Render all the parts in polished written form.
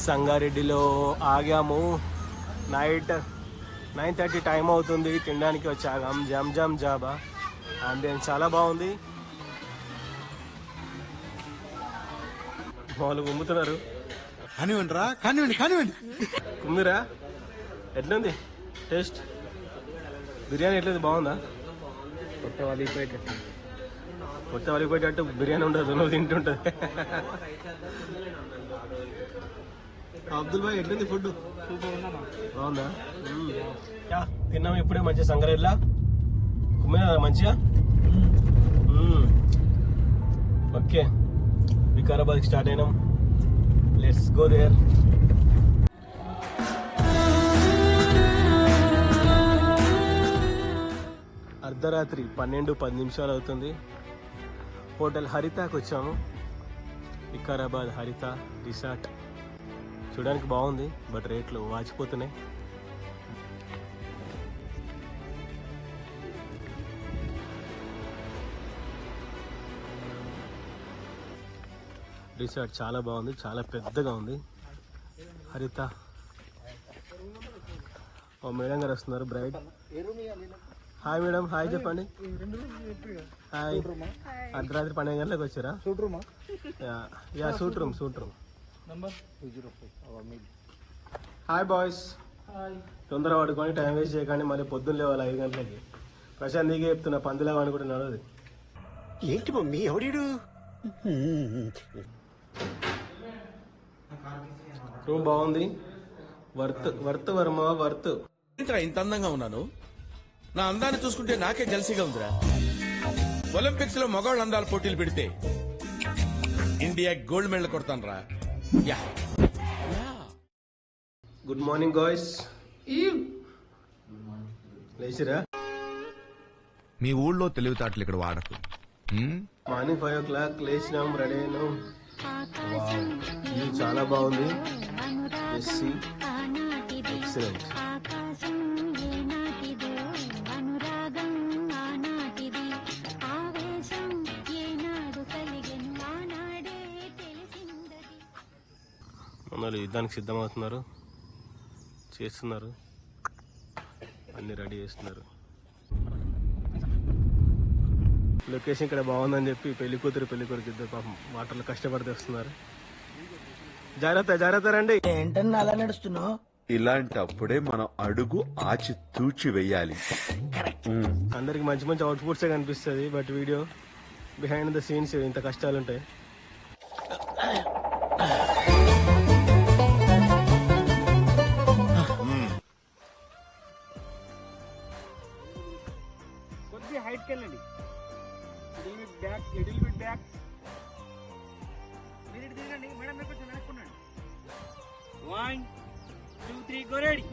సంగారెడ్డిలో ఆగాము. Night 9:30 time అవుతుంది. తినడానికి వచ్చాగాం. జమ్ జమ్ జాబా. అంబియన్స్ చాలా బాగుంది. వాళ్ళు గుమ్ముతున్నారు. కుమ్మిరా. ఎట్లుంది టేస్ట్? బిర్యానీ ఎట్లుంది? బాగుందా? కొత్త వలిపోయేటట్టు బిర్యానీ ఉండదు, నువ్వు తింటుంటుంది. అబ్దుల్ భాయ్ ఎట్లుంది ఫుడ్? బాగుందా? తిన్నాము ఇప్పుడే మంచిగా సంగారెడ్డిలా. కుమ్మినా మంచిగా. ఓకే, వికారాబాద్కి స్టార్ట్ అయినాం. Let's go there. అర్ధరాత్రి 12:10 అవుతుంది. హోటల్ హరితాకి వచ్చాము. వికారాబాద్ హరిత రిసార్ట్. చూడడానికి బాగుంది, బట్ రేట్లు వాచిపోతున్నాయి. రిసార్ట్ చాలా బాగుంది, చాలా పెద్దగా ఉంది. హరిత. ఓ మేడం గారు వస్తున్నారు, బ్రైడ్. హాయ్ మేడం, హాయ్ చెప్పండి. హాయ్. అర్ధరాత్రి 12 గంటలకు వచ్చారా? Yeah, suite room. Hi boys. తొందర పడుకొని టైం వేస్ట్ చేయకండి, మళ్ళీ పొద్దున్న లేవాలి 5 గంటలకి. ప్రశాంత్ నీకే చెప్తున్నా, పందులేవా అనుకుంటున్నాడు. అది ఏంటి మమ్మీ ఎవడీడు? రూమ్ బాగుంది. Worth Varma worth. ఇంత అందంగా ఉన్నాను, నా అందాన్ని చూసుకుంటే నాకే జల్సీగా ఉందిరా. ఒలింపిక్స్ లో మగవాళ్ళ అందాలు పోటీలు పెడితే ఇండియా గోల్డ్ మెడల్ కొడతాను రా. Good morning guys. లేచిరా? మీ ఊళ్ళో తెలివితేటలు ఇక్కడ వాడకు. మార్నింగ్ 5 o'clock లేచినాం, రెడీ అయినాం. ఇది చాలా బాగుంది. ఎక్సలెంట్. మనలు యుద్ధానికి సిద్ధమవుతున్నారు, చేస్తున్నారు, అన్ని రెడీ చేస్తున్నారు. లొకేషన్ ఇక్కడ బాగుందని చెప్పి పెళ్లి కూతురు పెళ్లి కొడుకు ఇద్దరు పాపం వాటర్లో కష్టపడి తెస్తున్నారు. జాగ్రత్త రండి. ఏంటన్నా అలా నడుస్తున్నావు? ఇలాంటప్పుడే మనం అడుగు ఆచి తూచి వెయ్యాలి. అందరికి మంచి మంచి అవుట్పుట్సే కనిపిస్తుంది, but video behind the scenes ఇంత కష్టాలు ఉంటాయి. కొద్దిగా హైట్కి వెళ్ళండి. Little bit back. మీరు దిగండి మేడం, మీరు కొంచెం వెనక్కున్నాండి. 1 2 3 గో. రెడీ.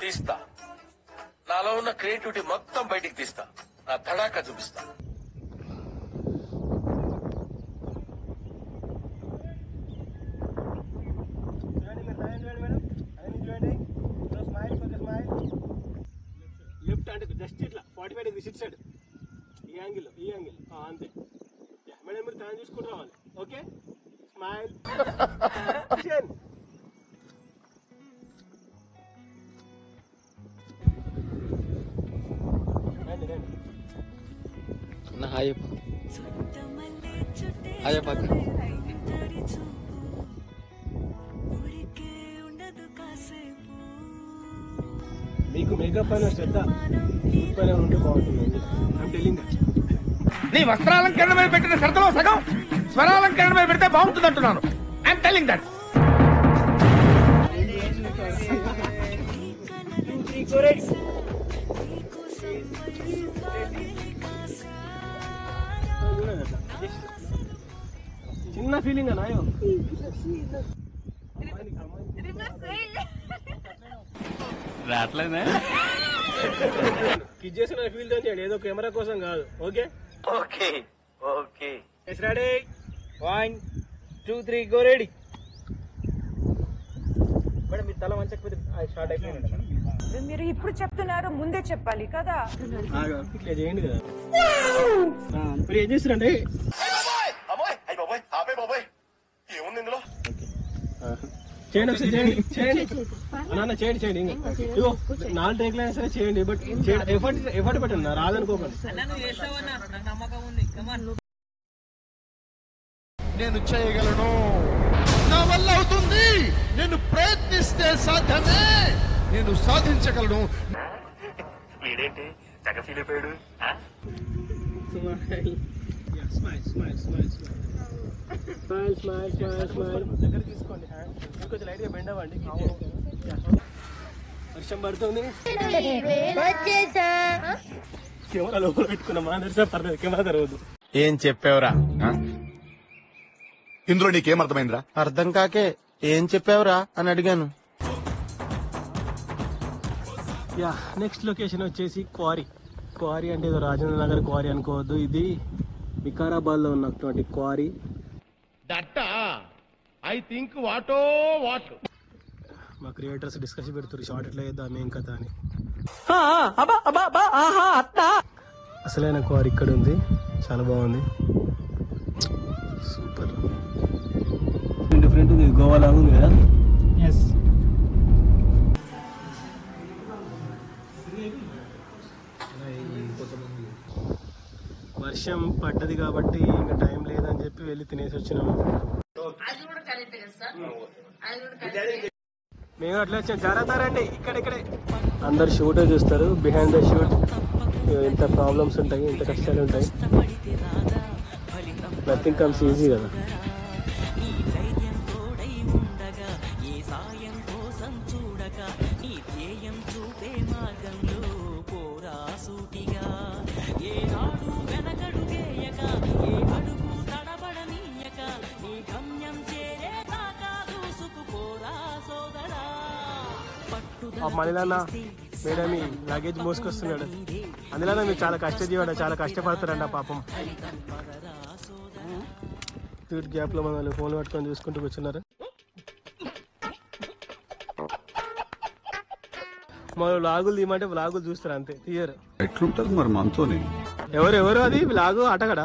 తీస్తా, నాలో ఉన్న క్రియేటివిటీ మొత్తం బయటికి తీస్తా, నా తడాకా చూపిస్తా. లెఫ్ట్ అంటే జస్ట్ ఇట్లా 45 డిగ్రీస్ ఇటు సైడ్. ఈ యాంగిల్ అంతే. మేడం మీరు తను చూసుకుంటూ రావాలి. Okay, smile. మీకు మేకప్ అయిన శ్రద్ధ పైన ఉంటే బాగుంటుంది. I'm telling that. నీ వస్త్రాలంకరణ మీద పెట్టిన శ్రద్ధలో సగం స్వరాలంకరణ మీద పెడితే బాగుంటుంది అంటున్నాను. I'm telling that. చిన్న ఫీలింగ్ అన్నాయో. రాట్లేదా? కిడ్ చేసిన ఫీల్ తో చేయండి, ఏదో కెమెరా కోసం కాదు. Okay okay ready. 1 2 3 go. Ready. మీరు ఇప్పుడు చెప్తున్నారు, ముందే చెప్పాలి కదా. ఇట్లా చేయండి కదా. ఇప్పుడు ఏం చేస్తారండి? చేయండి ఒకసారి, చేయండి అన్న, చేయండి. ఇగో 4 టేక్లు అయినా సరే చేయండి, బట్ ఎఫర్ట్ పెట్టండి, రాదనుకోకండి. నేను చేయగలను, నా వల్ల అవుతుంది. నేను ప్రయత్నిస్తే సాధ్యమే, నేను సాధించగలను. వీడేంటి చక్క ఫీల్ అయిపోయాడు. దగ్గర తీసుకోండి, కొంచెం లైట్ గా బెండ్ అవ్వండి. వర్షం పడుతుంది, కెమెరా లోపల పెట్టుకున్నాం, మా అందరి పర్లేదు, కెమెరా తెరవద్దు. ఏం చెప్పావురా? ఇందులో నీకేం అర్థమైందిరా? అర్థం కాకే ఏం చెప్పావురా అని అడిగాను. యా, నెక్స్ట్ లొకేషన్ వచ్చేసి క్వారీ అంటే ఏదో రాజేంద్ర నగర్ క్వారీ అనుకోవద్దు, ఇది వికారాబాద్ లో ఉన్నటువంటి క్వారీ. ఐ థింక్ వాట్ మా క్రియేటర్స్ డిస్కషన్ పెడుతున్నారు, షార్ట్ ఎట్లా చేద్దాం ఏం కథ అని. అసలైన క్వారీ ఇక్కడ ఉంది, చాలా బాగుంది, సూపర్ డిఫరెంట్ ఉంది, గోవా లాగా ఉంది కదా. వర్షం పడ్డది కాబట్టి ఇంకా టైం లేదని చెప్పి వెళ్ళి తినేసి వచ్చినాము. మేము అట్లా వచ్చాం, జరుగుతారండి ఇక్కడే. అందరు షూటే చూస్తారు, బిహైండ్ ద షూట్ ఎంత ప్రాబ్లమ్స్ ఉంటాయి, ఎంత కష్టాలు ఉంటాయి. నథింగ్ కమ్స్ ఈజీ కదా. మళ్ళీ మేడం లగేజ్ మోసుకొస్తున్నాడు, అందులో మీరు చాలా కష్టజీవాడు, చాలా కష్టపడతారండి ఆ పాపం. స్ట్రీట్ గ్యాప్ లో మనల్ని ఫోన్ పట్టుకొని చూసుకుంటూ కూర్చున్నారు. మన వ్లాగులు తీయమంటే వ్లాగులు చూస్తారు, అంతే తీయరు. ఎట్లుంటది మరి మనతోని? ఎవరు అది వ్లాగు? ఆటగాడు.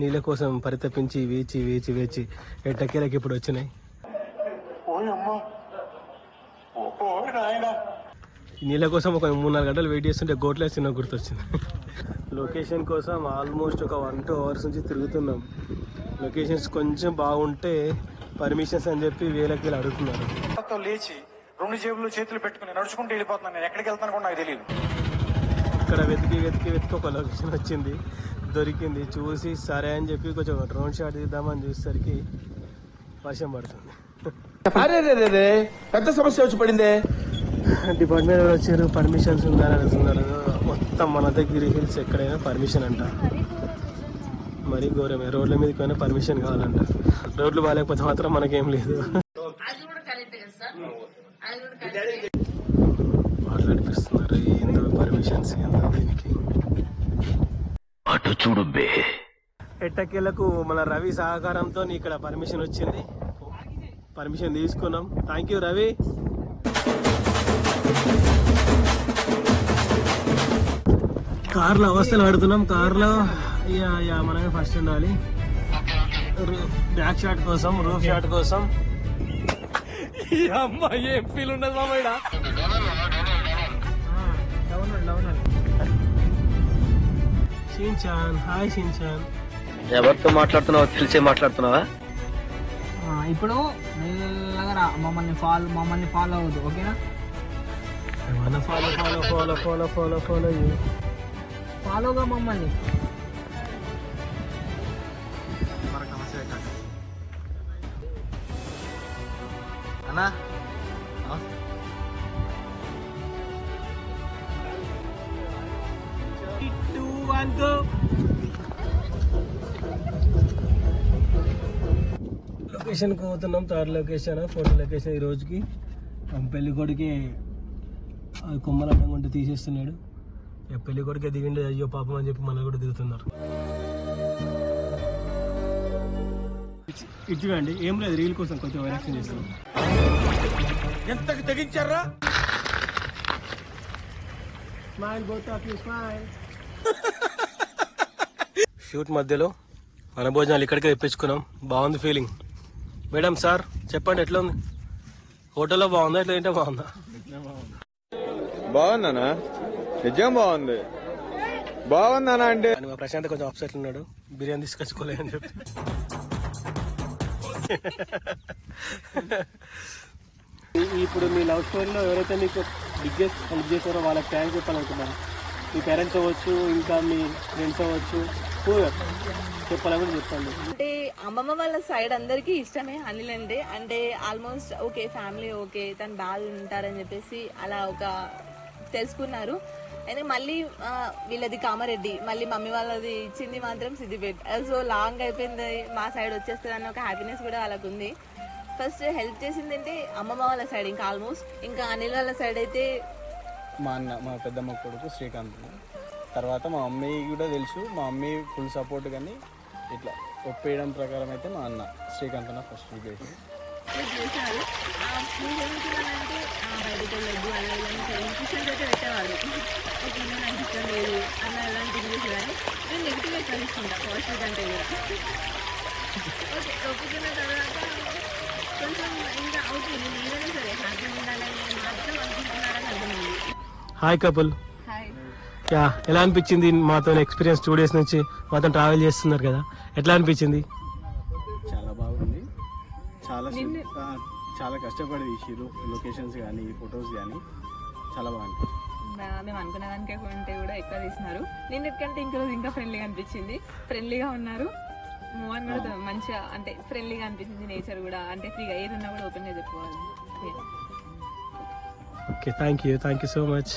నీళ్ళ కోసం పరితపించి వేచి ఎట్టకేలకి ఇప్పుడు వచ్చినాయి. నీళ్ళ కోసం ఒక 3-4 గంటలు వెయిట్ చేస్తుంటే గోట్లే సినిమా గుర్తొచ్చింది. లొకేషన్ కోసం ఆల్మోస్ట్ ఒక 1-2 అవర్స్ నుంచి తిరుగుతున్నాం. లొకేషన్స్ కొంచెం బాగుంటే పర్మిషన్స్ అని చెప్పి వేలకి అడుగుతున్నారు. లేచి 2 జేబులు చేతులు పెట్టుకుని నడుచుకుంటూ వెళ్ళిపోతున్నాను, నేను ఎక్కడికి వెళ్తాను కూడా నాకు తెలియదు. ఇక్కడ వెతికి ఒక లొకేషన్ వచ్చింది, దొరికింది, చూసి సరే అని చెప్పి కొంచెం డ్రోన్ షాట్ తీద్దామని చూసేసరికి వర్షం పడుతుంది. అరే పెద్ద సమస్య వచ్చి పడిందే. డిపార్ట్మెంట్ వచ్చారు, పర్మిషన్స్ ఉందని అడుగుతున్నారు. మొత్తం మన దగ్గర హిల్స్ ఎక్కడైనా పర్మిషన్ అంట, మరీ ఘోరమే. రోడ్ల మీదకి పోయినా పర్మిషన్ కావాలంట, రోడ్లు బాగాలేకపోతే మాత్రం మనకేం లేదు. మాట్లాడిపిస్తున్నారు ఏందో పర్మిషన్స్ ఏందో దీనికి. అటు చూడు బే. ఎట్టకేలకు మన రవి సహకారంతో ఇక్కడ పర్మిషన్ వచ్చింది, పర్మిషన్ తీసుకున్నాం. Thank you Ravi. కార్లో అవస్థలు పడుతున్నాం. కార్లో మనమే ఫస్ట్ ఉండాలి, బ్యాక్ షాట్ కోసం, రూఫ్ షాట్ కోసం. అమ్మాయి ఏం ఫీల్ ఉండదు మామయ్య. Shin-chan, hi Shin-chan. ఎవరితో మాట్లాడుతున్నావో తెలిసే మాట్లాడుతున్నావా? ఇప్పుడు మెల్లగా మమ్మల్ని ఫాలో అవ్వద్దు, ఓకేనా? ఫాలోగా మమ్మల్ని. అన్నా లొకేషన్కి పోతున్నాం, 3rd లొకేషన్, 4th లొకేషన్. ఈ రోజుకి పెళ్లి కొడుకే కొమ్మలు అడ్డం కొంటే తీసేస్తున్నాడు. పెళ్లి కొడుకే దిగిండి, అయ్యో పాపం అని చెప్పి మనల్ని కూడా దిగుతున్నారు. ఇది చూడండి, ఏం లేదు, రీల్ కోసం కొంచెం రియాక్షన్ చేస్తాం. ఎంతకు తెగించారా? Smile both of you smile. Shoot మధ్యలో మన భోజనాలు ఇక్కడికే తెప్పించుకున్నాం. బాగుంది ఫీలింగ్. మేడం సార్ చెప్పండి, ఎట్లా ఉంది? హోటల్లో బాగుందా, ఎట్లా తింటే బాగుందా? బాగుందనా? నిజం బాగుంది. బాగుందనా అంటే అని మా ప్రశాంత్ కొంచెం అప్సెట్ ఉన్నాడు, బిర్యానీ తీసుకొచ్చుకోలేదని చెప్పి. ఇప్పుడు మీ లవ్ స్టోరీలో ఎవరైతే మీకు బిగ్గెస్ట్ హెల్ప్ చేశారో వాళ్ళకి థ్యాంక్స్ చెప్పాలనుకున్నాను. మీ పేరెంట్స్ అవ్వచ్చు, ఇంకా మీ ఫ్రెండ్స్ అవ్వచ్చు, చెప్పాలని చెప్పండి. అంటే అమ్మమ్మ వాళ్ళ సైడ్ అందరికీ ఇష్టమే అనిల్ అంటే ఆల్మోస్ట్ ఓకే ఫ్యామిలీ ఓకే తను బాగా ఉంటారని చెప్పేసి అలా ఒక తెలుసుకున్నారు. అయితే మళ్ళీ వీళ్ళది కామారెడ్డి, మళ్ళీ మమ్మీ వాళ్ళది ఇచ్చింది మాత్రం సిద్దిపేట. సో లాంగ్ అయిపోయింది, మా సైడ్ వచ్చేస్తుంది అన్న ఒక హ్యాపీనెస్ కూడా వాళ్ళకు ఉంది. ఫస్ట్ హెల్ప్ చేసింది అంటే అమ్మమ్మ వాళ్ళ సైడ్, ఇంకా ఆల్మోస్ట్ ఇంకా అనిల్ వాళ్ళ సైడ్ అయితే మా అన్న, మా పెద్దమ్మ కొడుకు శ్రీకాంత్. తర్వాత మా మమ్మీ కూడా తెలుసు, మా మమ్మీ ఫుల్ సపోర్ట్. కానీ ఇట్లా ఒప్పేయడం ప్రకారం అయితే మా అన్న శ్రీకాంత్ అన్న ఫస్ట్ చేసి చేశారు. మీరేమనుకున్నానంటే బయటకు వెళ్ళొద్దు అలా ఇన్ఫ్యూషన్స్ అయితే పెట్టేవాడు. ఓకే నాకు ఇష్టం లేదు అన్న ఎలాంటి చేసి కానీ నేను నెగిటివ్ ఎక్కువ తీసుకుంటా పాజిటివ్ కంటే కూడా. ఓకే ఒప్పుకున్న తర్వాత కొంచెం ఇంకా ఓకే నేను ఏదైనా సరే హ్యాపీగా ఉండాలని మాత్రం అనుకుంటున్నారని అర్థమైంది. Hi couple. హాయ్. యా, ఎలా అనిపించింది మాతో ఎక్స్పీరియన్స్? 2 days నుంచి మాతో ట్రావెల్ చేస్తున్నారు కదా, ఎట్లా అనిపించింది? చాలా బాగుంది. చాలా కష్టపడి తీసిరు, లొకేషన్స్ కానీ ఫొటోస్ కానీ చాలా బాగుంది. మేము అనుకున్న దానికంటే కూడా ఎక్కువ తీసినారు. నిన్నటికంటే ఇంకరోజు ఇంకా ఫ్రెండ్లీగా అనిపించింది. ఫ్రెండ్లీగా ఉన్నారు. మోహన్ కూడా మంచిగా అంటే ఫ్రెండ్లీగా అనిపించింది. నేచర్ కూడా అంటే ఫ్రీగా ఏదున్నా కూడా ఓపెన్గా చెప్పుకోవాలి. Okay, thank you so much.